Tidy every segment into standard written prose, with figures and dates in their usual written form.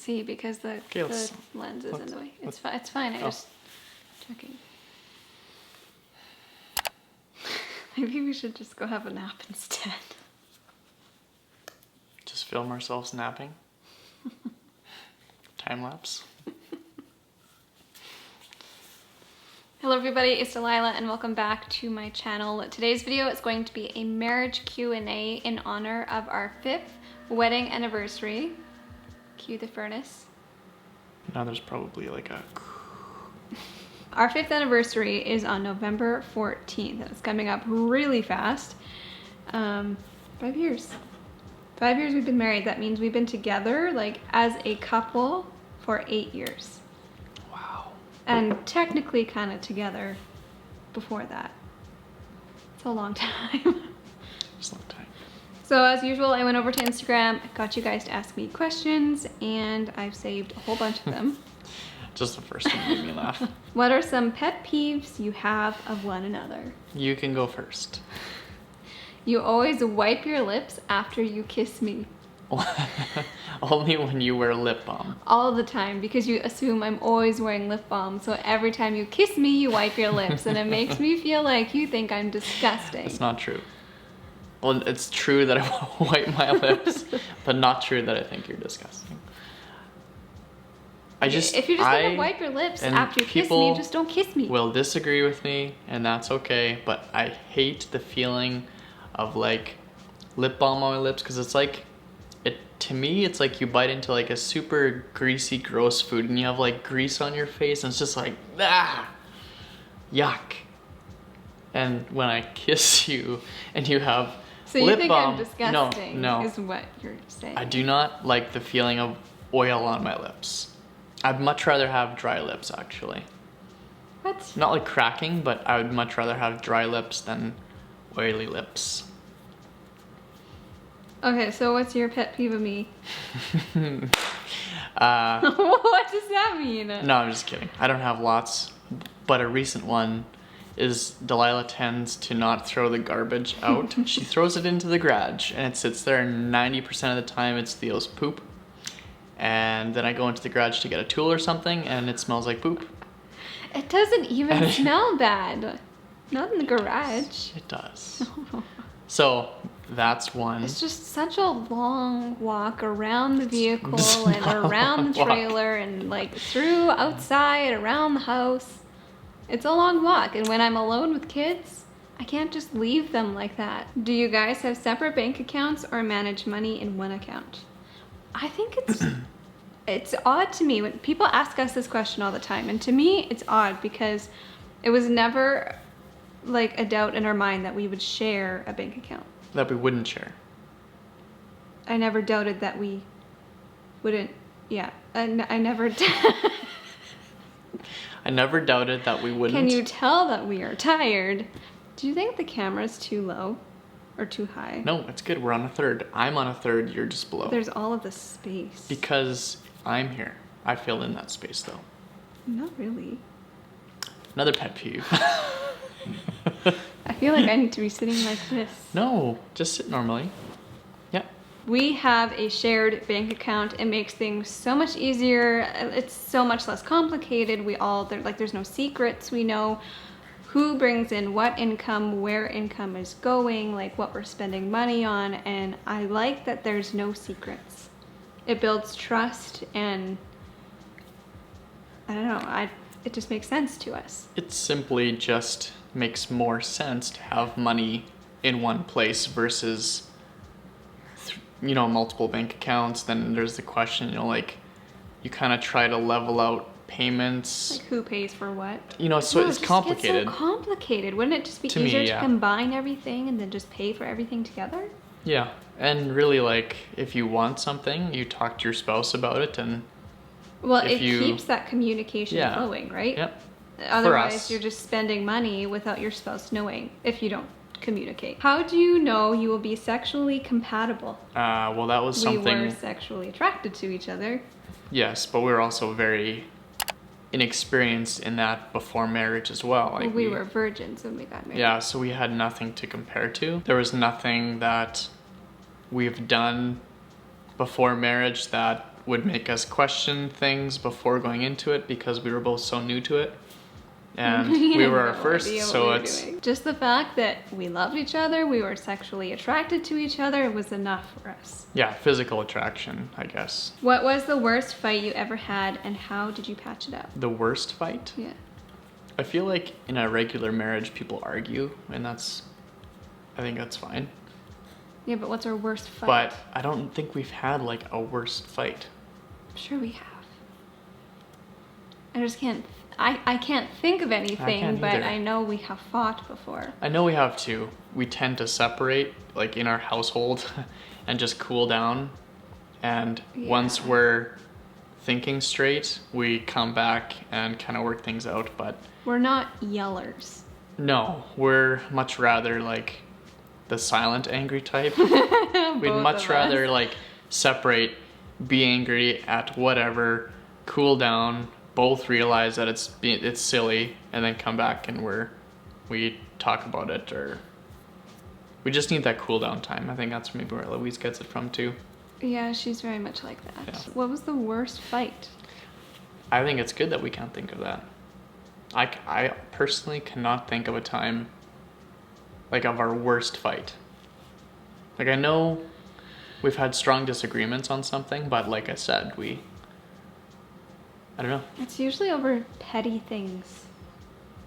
see because the lens is in the way. It's fine. I just checking. Maybe we should just go have a nap instead. Just film ourselves napping. Time lapse. Hello everybody, it's Delilah and welcome back to my channel. Today's video is going to be a marriage Q&A in honor of our 5th wedding anniversary. Cue the furnace. Now there's probably like a... Our 5th anniversary is on November 14th. It's coming up really fast. 5 years. 5 years we've been married. That means we've been together like as a couple for 8 years. Wow. And technically kind of together before that. It's a long time. It's a long time. So as usual, I went over to Instagram, got you guys to ask me questions, and I've saved a whole bunch of them. Just the first one made me laugh. What are some pet peeves you have of one another? You can go first. You always wipe your lips after you kiss me. Only when you wear lip balm. All the time, because you assume I'm always wearing lip balm. So every time you kiss me, you wipe your lips, and it makes me feel like you think I'm disgusting. It's not true. Well, it's true that I wipe my lips, but not true that I think you're disgusting. If you're just gonna wipe your lips after you kiss me, just don't kiss me. Will disagree with me, and that's okay, but I hate the feeling of like lip balm on my lips, because it's like, to me, it's like you bite into like a super greasy, gross food and you have like grease on your face and it's just like, yuck. And when I kiss you and you have so you lip think balm, I'm disgusting no, is what you're saying. I do not like the feeling of oil on my lips. I'd much rather have dry lips, actually. What? Not like cracking, but I would much rather have dry lips than oily lips. Okay, so what's your pet peeve of me? What does that mean? No, I'm just kidding. I don't have lots, but a recent one is Delilah tends to not throw the garbage out. She throws it into the garage and it sits there, and 90% of the time it's Theo's poop. And then I go into the garage to get a tool or something and it smells like poop. It doesn't even smell bad. Not in the garage. It does. So that's one. It's just such a long walk around the vehicle and around the trailer and like through outside, around the house. It's a long walk, and when I'm alone with kids, I can't just leave them like that. Do you guys have separate bank accounts or manage money in one account? I think it's odd to me when people ask us this question all the time, and to me it's odd because it was never like a doubt in our mind that we would share a bank account. That we wouldn't share. I never doubted that we wouldn't. Yeah, I never. I never doubted that we wouldn't. Can you tell that we are tired? Do you think the camera's too low or too high? No, it's good. We're on a third. I'm on a third. You're just below. There's all of the space. Because I'm here. I fill in that space though. Not really. Another pet peeve. I feel like I need to be sitting like this. No, just sit normally. Yep. We have a shared bank account. It makes things so much easier. It's so much less complicated. There's no secrets. We know who brings in what income, where income is going, like what we're spending money on, and I like that there's no secrets. It builds trust, and I don't know, it just makes sense to us. It simply just makes more sense to have money in one place versus, multiple bank accounts. Then there's the question, like, you kind of try to level out payments. Like who pays for what? So it's complicated. It's so complicated. Wouldn't it just be easier to combine everything and then just pay for everything together? Yeah, and really, like, if you want something, you talk to your spouse about it, and it keeps that communication flowing, right? Yep. Otherwise, you're just spending money without your spouse knowing if you don't communicate. How do you know you will be sexually compatible? Well, that was something... We were sexually attracted to each other. Yes, but we were also very inexperienced in that before marriage as well. Like we were virgins when we got married. Yeah, so we had nothing to compare to. There was nothing that we've done before marriage that would make us question things before going into it because we were both so new to it. And we were our first, so it's... Just the fact that we loved each other, we were sexually attracted to each other, was enough for us. Yeah, physical attraction, I guess. What was the worst fight you ever had, and how did you patch it up? The worst fight? Yeah. I feel like in a regular marriage, people argue, and I think that's fine. Yeah, but what's our worst fight? But I don't think we've had like a worst fight. I'm sure we have. I just can't... I can't think of anything, but I know we have fought before. I know we have too. We tend to separate, like in our household, and just cool down. And once we're thinking straight, we come back and kind of work things out. But we're not yellers. No, we're much rather like the silent angry type. We'd much rather like separate, be angry at whatever, cool down, both realize that it's silly, and then come back and we talk about it, or we just need that cool down time. I think that's maybe where Louise gets it from too. Yeah, she's very much like that. Yeah. What was the worst fight? I think it's good that we can't think of that. I personally cannot think of a time like of our worst fight. Like I know we've had strong disagreements on something, but like I said, I don't know. It's usually over petty things.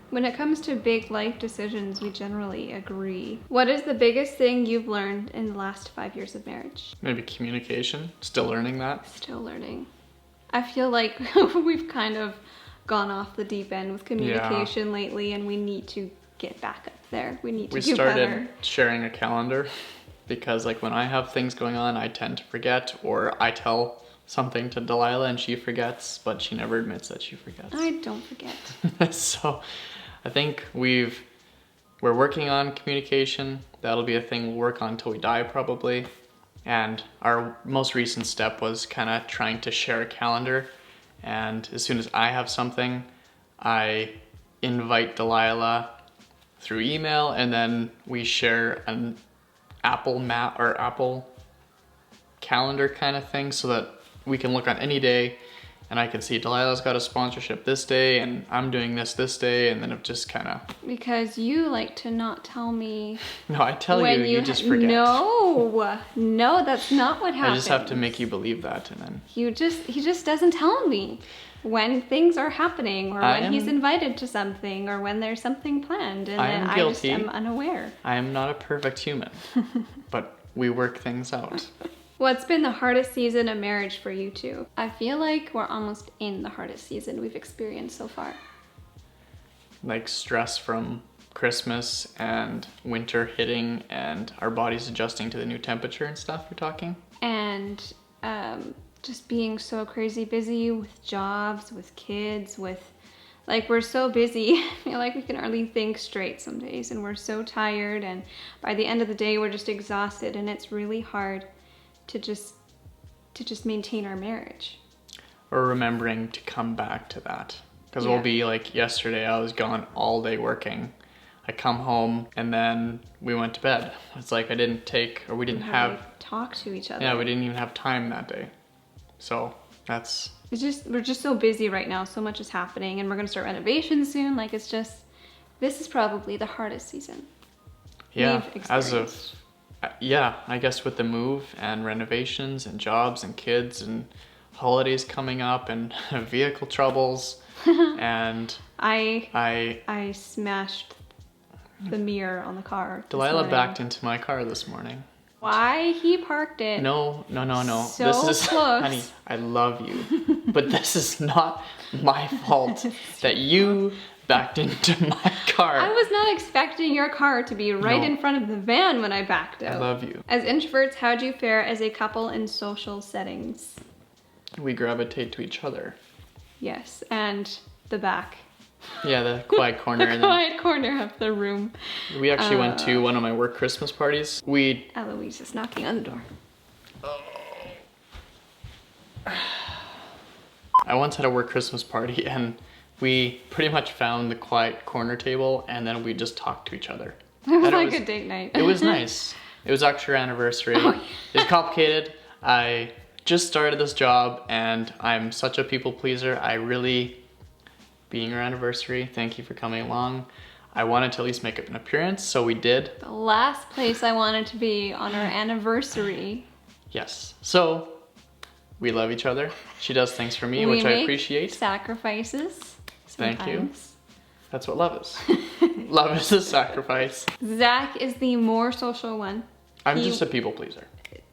When it comes to big life decisions, we generally agree. What is the biggest thing you've learned in the last 5 years of marriage? Maybe communication. Still learning that. Still learning. I feel like we've kind of gone off the deep end with communication lately, and we need to get back up there. We need to do better. We started sharing a calendar because like when I have things going on, I tend to forget, or I tell something to Delilah and she forgets, but she never admits that she forgets. I don't forget. So I think we're working on communication. That'll be a thing we'll work on until we die probably. And our most recent step was kind of trying to share a calendar. And as soon as I have something, I invite Delilah through email, and then we share an Apple map or Apple calendar kind of thing so that we can look on any day and I can see Delilah's got a sponsorship this day and I'm doing this day, and then it just kind of... Because you like to not tell me... No, I tell you, you just forget. No, that's not what happens. I just have to make you believe that, and then... He just doesn't tell me when things are happening, or when he's invited to something, or when there's something planned, and then I just am unaware. I am not a perfect human, but we work things out. What's been the hardest season of marriage for you two? I feel like we're almost in the hardest season we've experienced so far. Like stress from Christmas and winter hitting and our bodies adjusting to the new temperature and stuff, you're talking? And just being so crazy busy with jobs, with kids, like we're so busy. I feel like we can hardly think straight some days, and we're so tired, and by the end of the day we're just exhausted, and it's really hard to just maintain our marriage. Or remembering to come back to that. Because we'll be like, yesterday I was gone all day working. I come home and then we went to bed. It's like we didn't talk to each other. Yeah, we didn't even have time that day. So that's... we're just so busy right now. So much is happening, and we're gonna start renovations soon. Like this is probably the hardest season. Yeah, I guess with the move and renovations and jobs and kids and holidays coming up and vehicle troubles and I smashed the mirror on the car. Delilah backed into my car this morning. Why? He parked it. No. So this is close. Honey, I love you. But this is not my fault that you backed into my car. I was not expecting your car to be right in front of the van when I backed out. I love you. As introverts, how do you fare as a couple in social settings? We gravitate to each other. Yes, and the back. Yeah, the quiet corner. Quiet corner of the room. We actually went to one of my work Christmas parties. Eloise is knocking on the door. I once had a work Christmas party and we pretty much found the quiet corner table and then we just talked to each other. It was like a date night. It was nice. It was actually our anniversary. It was complicated. I just started this job and I'm such a people pleaser. Being our anniversary, thank you for coming along. I wanted to at least make an appearance, so we did. The last place I wanted to be on our anniversary. Yes. So we love each other. She does things for me, which I appreciate. Sacrifices. Sometimes. Thank you. That's what love is. Love is a sacrifice. Zach is the more social one. I'm just a people pleaser.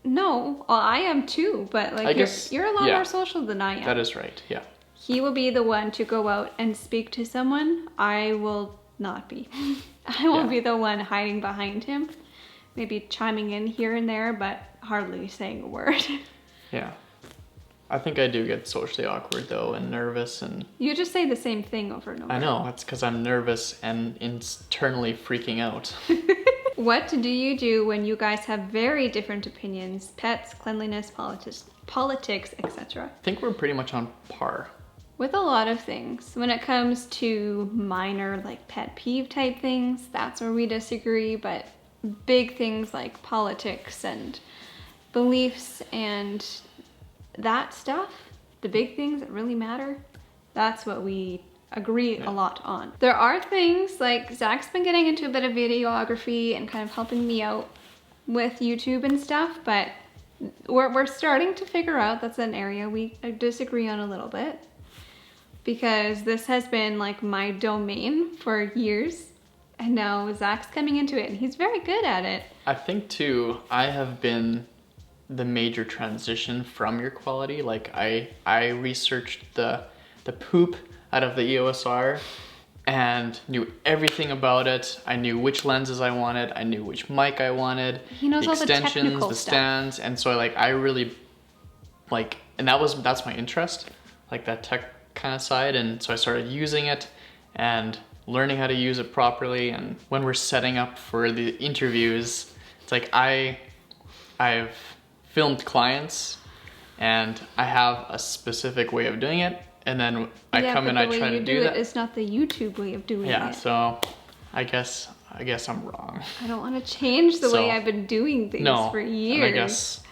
No, well, I am too, but like you're a lot more social than I am. That is right, yeah. He will be the one to go out and speak to someone. I will not be. I will be the one hiding behind him, maybe chiming in here and there, but hardly saying a word. Yeah. I think I do get socially awkward though, and nervous, and... You just say the same thing over and over. I know, it's because I'm nervous and internally freaking out. What do you do when you guys have very different opinions? Pets, cleanliness, politics, etc. I think we're pretty much on par. With a lot of things. When it comes to minor, like pet peeve type things, that's where we disagree, but big things like politics and beliefs and that stuff, the big things that really matter, that's what we agree a lot on. There are things like Zach's been getting into a bit of videography and kind of helping me out with YouTube and stuff, but we're starting to figure out that's an area we disagree on a little bit, because this has been like my domain for years, and now Zach's coming into it and he's very good at it. I think too, I have been the major transition from your quality. Like I researched the poop out of the EOSR and knew everything about it. I knew which lenses I wanted. I knew which mic I wanted. He knows the all the extensions, the stuff. stands, and so I really like, and that's my interest, like that tech kind of side. And so I started using it and learning how to use it properly. And when we're setting up for the interviews, it's like I've filmed clients and I have a specific way of doing it, and then I come and I try to do that. It's not the YouTube way of doing it. Yeah, so I guess I'm wrong. I don't want to change the way I've been doing things for years. And I guess,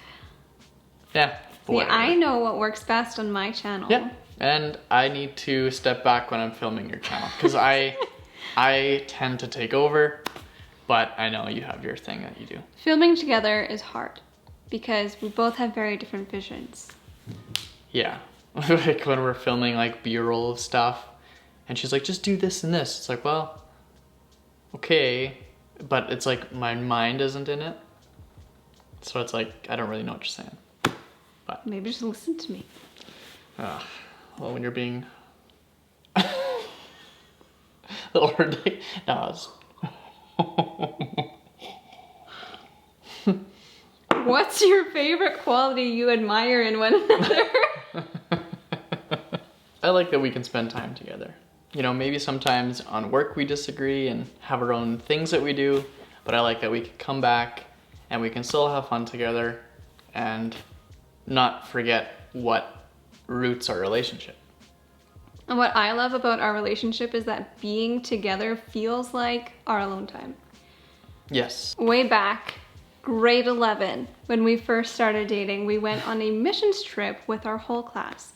yeah. See, I know what works best on my channel. Yeah, and I need to step back when I'm filming your channel, because I tend to take over, but I know you have your thing that you do. Filming together is hard because we both have very different visions. Yeah, like when we're filming like B-roll stuff and she's like, just do this and this. It's like, well, okay, but it's like my mind isn't in it. So it's like, I don't really know what you're saying. But maybe just listen to me. Well, when you're being or no, What's your favorite quality you admire in one another? I like that we can spend time together. You know, maybe sometimes on work we disagree and have our own things that we do, but I like that we can come back and we can still have fun together and not forget what roots our relationship. And what I love about our relationship is that being together feels like our alone time. Yes. Way back, grade 11, when we first started dating, we went on a missions trip with our whole class.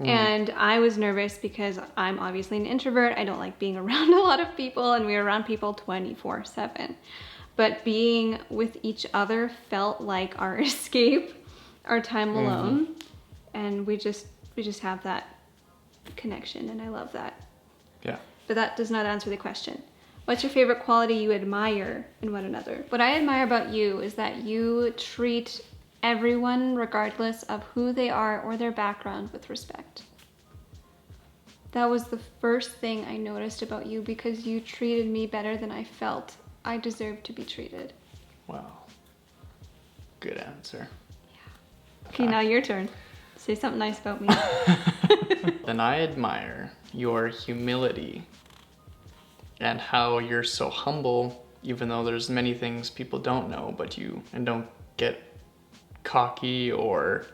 And I was nervous because I'm obviously an introvert. I don't like being around a lot of people, and we were around people 24/7. But being with each other felt like our escape, our time alone. And we just have that connection, and I love that. Yeah. But that does not answer the question. What's your favorite quality you admire in one another? What I admire about you is that you treat everyone, regardless of who they are or their background, with respect. That was the first thing I noticed about you, because you treated me better than I felt I deserved to be treated. Wow. Good answer. Yeah. Okay, now your turn. Say something nice about me. Then I admire your humility and how you're so humble, even though there's many things people don't know, but and don't get cocky or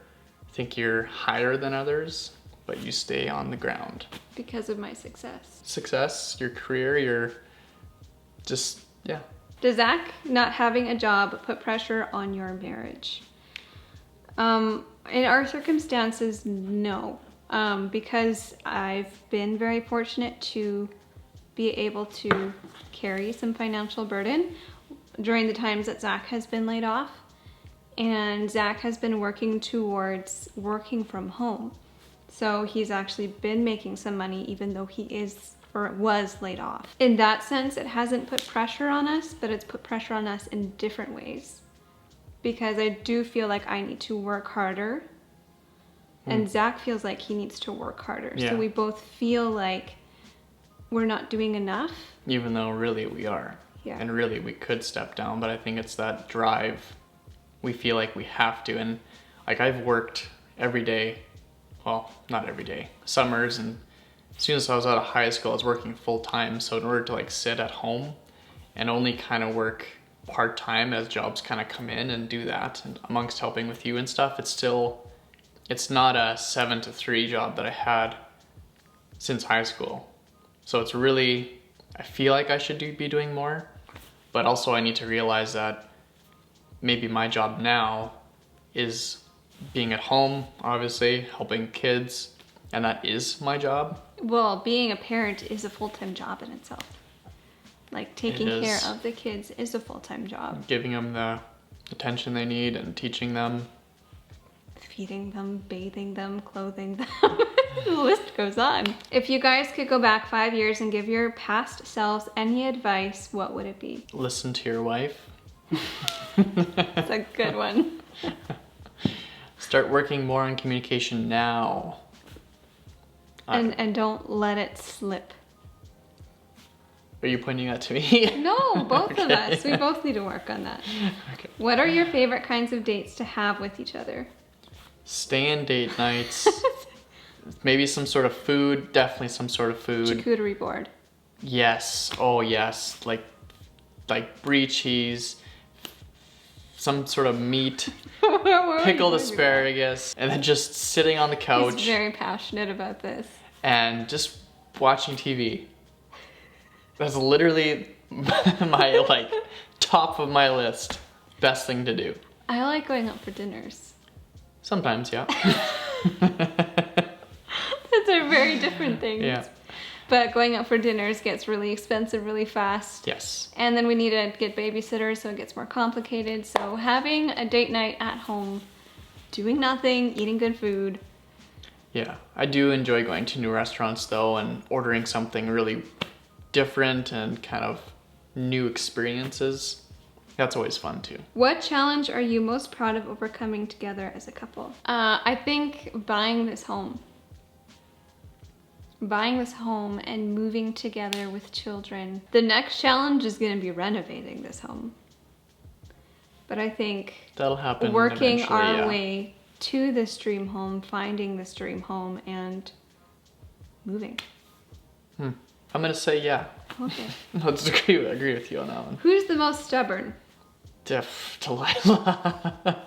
think you're higher than others, but you stay on the ground. Because of my success. Success, your career, your just, yeah. Does Zach not having a job put pressure on your marriage? In our circumstances, no. Because I've been very fortunate to be able to carry some financial burden during the times that Zach has been laid off. And Zach has been working towards working from home. So he's actually been making some money even though he is or was laid off. In that sense, it hasn't put pressure on us, but it's put pressure on us in different ways. Because I do feel like I need to work harder. And Zach feels like he needs to work harder. Yeah. So we both feel like we're not doing enough. Even though really we are. Yeah. And really we could step down, but I think it's that drive. We feel like we have to. And like I've worked every day. Well, not every day. Summers, and as soon as I was out of high school, I was working full time. So in order to like sit at home and only kind of work part time as jobs kind of come in and do that, and amongst helping with you and stuff, it's not a 7 to 3 job that I had since high school. So it's really, I feel like I should be doing more, but also I need to realize that maybe my job now is being at home, obviously, helping kids, and that is my job. Well, being a parent is a full-time job in itself. Like taking care of the kids is a full-time job. Giving them the attention they need and teaching them. Feeding them, bathing them, clothing them. The list goes on. If you guys could go back 5 years and give your past selves any advice, what would it be? Listen to your wife. That's a good one. Start working more on communication now. And don't let it slip. Are you pointing that to me? No, both of us. We both need to work on that. Okay. What are your favorite kinds of dates to have with each other? Stay in date nights. Maybe some sort of food. Definitely some sort of food. Charcuterie board. Yes. Oh yes. Like brie cheese. Some sort of meat. Pickled asparagus. And then just sitting on the couch. He's very passionate about this. And just watching TV. That's literally my like top of my list. Best thing to do. I like going out for dinners. Sometimes, yeah. Those are very different things. Yeah. But going out for dinners gets really expensive really fast. Yes. And then we need to get babysitters, so it gets more complicated. So having a date night at home, doing nothing, eating good food. Yeah, I do enjoy going to new restaurants though and ordering something really different and kind of new experiences. That's always fun too. What challenge are you most proud of overcoming together as a couple? I think buying this home. Buying this home and moving together with children. The next challenge is going to be renovating this home. But I think that'll happen working eventually, our way to this dream home, finding this dream home, and moving. I'm going to say yeah. Okay. Let's agree with you on that one. Who's the most stubborn? Delilah.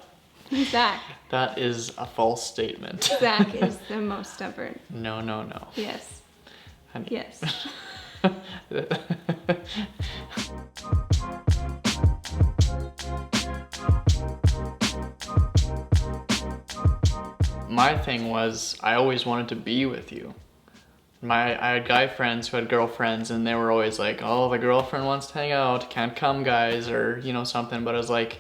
Zach. That is a false statement. Zach is the most stubborn. No. Yes. Honey. Yes. My thing was, I always wanted to be with you. I had guy friends who had girlfriends, and they were always like, oh, the girlfriend wants to hang out, can't come, guys, or, you know, something. But I was like,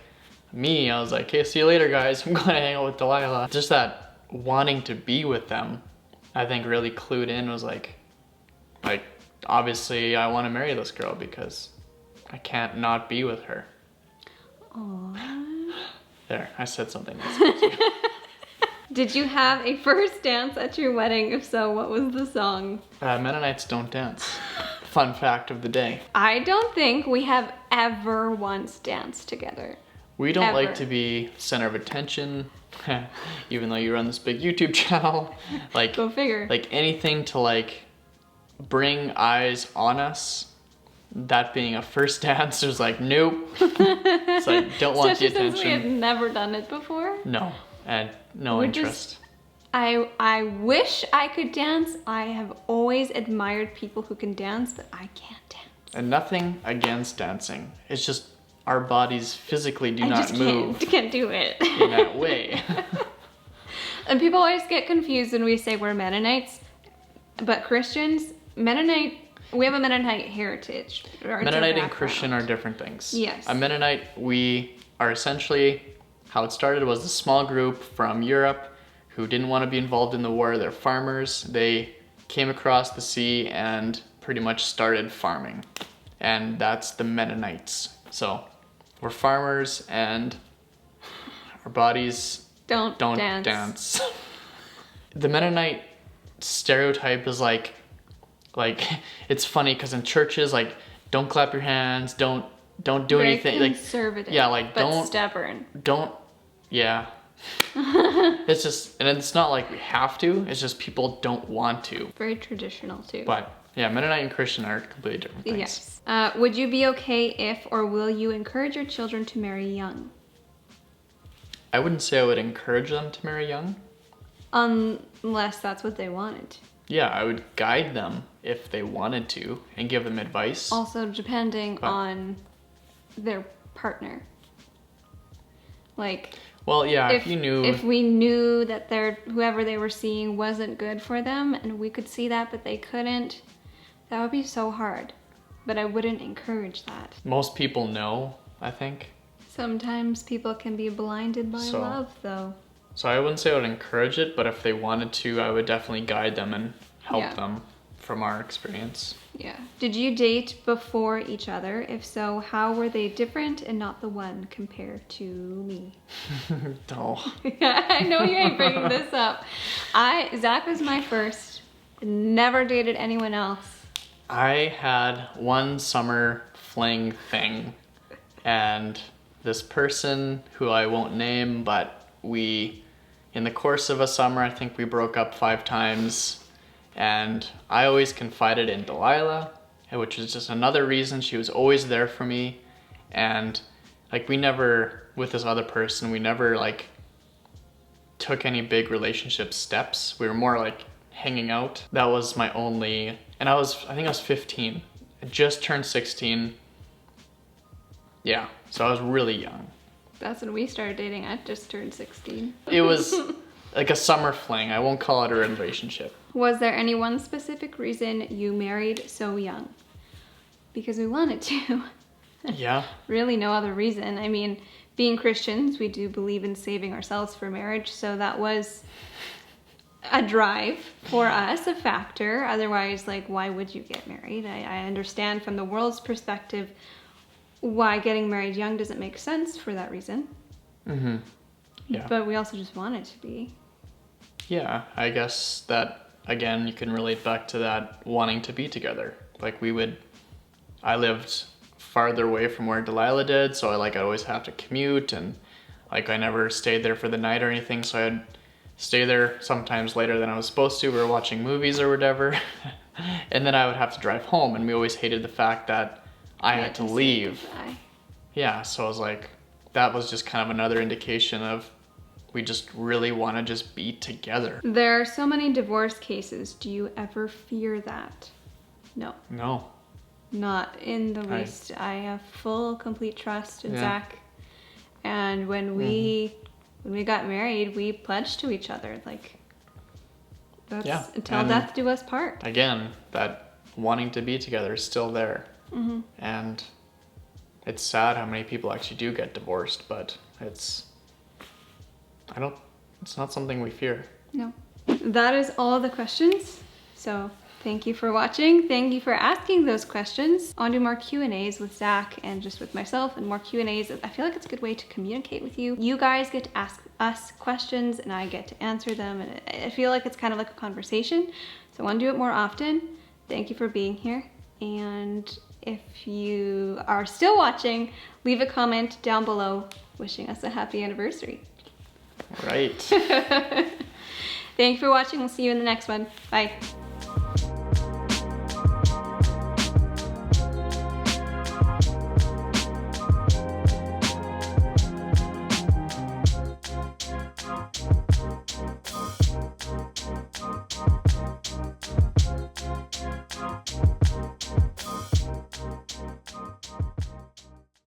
I was like, okay, see you later, guys. I'm going to hang out with Delilah. Just that wanting to be with them, I think really clued in, was like, obviously I want to marry this girl because I can't not be with her. Aww. There, I said something nice. Did you have a first dance at your wedding? If so, what was the song? Mennonites don't dance. Fun fact of the day. I don't think we have ever once danced together. We don't Ever. like to be center of attention, even though you run this big YouTube channel. Like, Go figure. Like anything to like bring eyes on us. That being a first dance, was like, nope. It's like, don't want the Especially since we had attention. never done it before. No, and no We're interest. I wish I could dance. I have always admired people who can dance, but I can't dance. And nothing against dancing. It's just our bodies physically do not move Can't do it in that way. And people always get confused when we say we're Mennonites, but Christians, we have a Mennonite heritage. Mennonite and Christian are different things. Yes. A Mennonite, we are essentially, how it started was a small group from Europe who didn't want to be involved in the war. They're farmers. They came across the sea and pretty much started farming. And that's the Mennonites. So we're farmers and our bodies don't dance. The Mennonite stereotype is like it's funny because in churches, like, don't clap your hands, don't do Very anything. Conservative, like, yeah, like, but stubborn. Yeah. It's just, and it's not like we have to, it's just people don't want to. Very traditional too. But yeah, Mennonite and Christian are completely different things. Yes. Would you be okay if, or will you encourage your children to marry young? I wouldn't say I would encourage them to marry young. Unless that's what they wanted. Yeah, I would guide them if they wanted to and give them advice. Also, depending on their partner. Like, well, yeah, if we knew that whoever they were seeing wasn't good for them and we could see that but they couldn't, that would be so hard. But I wouldn't encourage that. Most people know, I think. Sometimes people can be blinded by love, though. So I wouldn't say I would encourage it, but if they wanted to, I would definitely guide them and help them from our experience. Yeah. Did you date before each other? If so, how were they different and not the one compared to me? No. I know you ain't bringing this up. Zach was my first. Never dated anyone else. I had one summer fling thing, and this person who I won't name, but in the course of a summer, I think we broke up 5 times, and I always confided in Delilah, which was just another reason she was always there for me. And like, with this other person, we never like took any big relationship steps. We were more like hanging out. That was my only, and I think I was 15. I just turned 16. Yeah, so I was really young. That's when we started dating. I just turned 16. It was like a summer fling. I won't call it a relationship. Was there any one specific reason you married so young? Because we wanted to. Yeah. Really no other reason. I mean, being Christians, we do believe in saving ourselves for marriage, so that was a drive for us, a factor. Otherwise, like, why would you get married? I understand from the world's perspective why getting married young doesn't make sense for that reason. Mm-hmm. Yeah. But we also just want it to be. Yeah, I guess that, again, you can relate back to that wanting to be together. Like, I lived farther away from where Delilah did, so I'd always have to commute, and like, I never stayed there for the night or anything, so I'd stay there sometimes later than I was supposed to. We were watching movies or whatever, and then I would have to drive home, and we always hated the fact that I had to leave. Yeah, so I was like, that was just kind of another indication of we just really want to just be together. There are so many divorce cases. Do you ever fear that? No. No. Not in the least. I have full, complete trust in Zach. And when we got married, we pledged to each other, like, that's until death do us part. Again, that wanting to be together is still there. Mm-hmm. And it's sad how many people actually do get divorced, but it's not something we fear. No. That is all the questions. So thank you for watching. Thank you for asking those questions. I'll do more Q&As with Zach and just with myself, and more Q&As. I feel like it's a good way to communicate with you. You guys get to ask us questions and I get to answer them, and I feel like it's kind of like a conversation. So I want to do it more often. Thank you for being here. And if you are still watching, leave a comment down below wishing us a happy anniversary. Right. Thank you for watching. We'll see you in the next one. Bye.